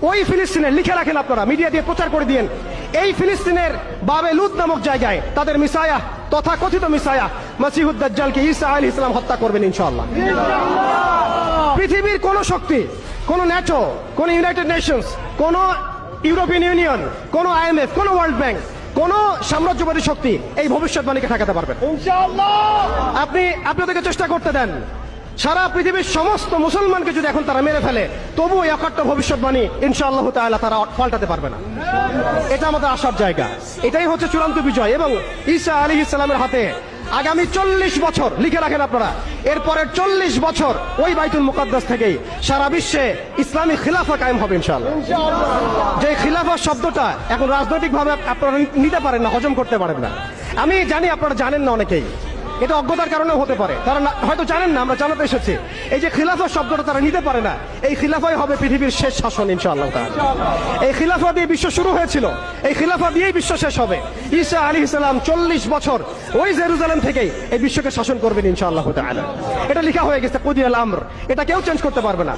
ওই ফিলিস্তিনের লিখে রাখেন আপনারা, মিডিয়া দিয়ে প্রচার করে দিয়েন, এই ফিলিস্তিনের বাবে লুদ নামক জায়গায় তাদের মিসায়া, তথা কথিত মিসায়া মসিহুদ দাজ্জালকে ঈসা আলাইহিস সালাম হত্যা করবেন ইনশাআল্লাহ। পৃথিবীর কোন শক্তি, কোন ন্যাটো, কোন ইউনাইটেড নেশনস, কোন ইউরোপিয়ান ইউনিয়ন, কোন IMF, কোন ওয়ার্ল্ড ব্যাংক, কোন সাম্রাজ্যবাদী শক্তি এই ভবিষ্যৎবাণীকে ঠেকাতে পারবেন ইনশাআল্লাহ। আপনি আপনাদেরকে চেষ্টা করতে দেন, সারা পৃথিবীর সমস্ত মুসলমানকে যদি এখন তারা মেরে ফেলে, তবু এই অকাট্য ভবিষ্যৎবাণী ইনশাআল্লাহ তাআলা তারা পাল্টাতে পারবে না। এটা আমাদের আশার জায়গা, এটাই হচ্ছে চূড়ান্ত বিজয়। এবং ঈসা আলাইহিস সালামের হাতে আগামী 40 বছর, লিখে রাখেন আপনারা, এরপরের 40 বছর ওই বাইতুল মুকাদ্দাস থেকেই সারা বিশ্বে ইসলামী খিলাফা কায়েম হবে ইনশাআল্লাহ। যে খিলাফা শব্দটা এখন রাজনৈতিকভাবে আপনারা নিতে পারেন না, হজম করতে পারেন না। আমি জানি আপনারা জানেন না, অনেকেই এটা অজ্ঞতার কারণে হতে পারে, তারা হয়তো জানেন না, আমরা জানাতে এসেছি। এই যে খিলাফা শব্দটা তারা নিতে পারে না, এই খিলাফাই হবে পৃথিবীর শেষ শাসন ইনশাআল্লাহ। এই খিলাফা দিয়ে বিশ্ব শুরু হয়েছিল, এই খিলাফা দিয়েই বিশ্ব শেষ হবে। ঈসা আলাইহিস সালাম 40 বছর ওই জেরুজালেম থেকেই এই বিশ্বকে শাসন করবেন ইনশাআল্লাহ তাআলা। এটা লেখা হয়ে গেছে কুদিয়াল আমর, এটা কেউ চেঞ্জ করতে পারবে না।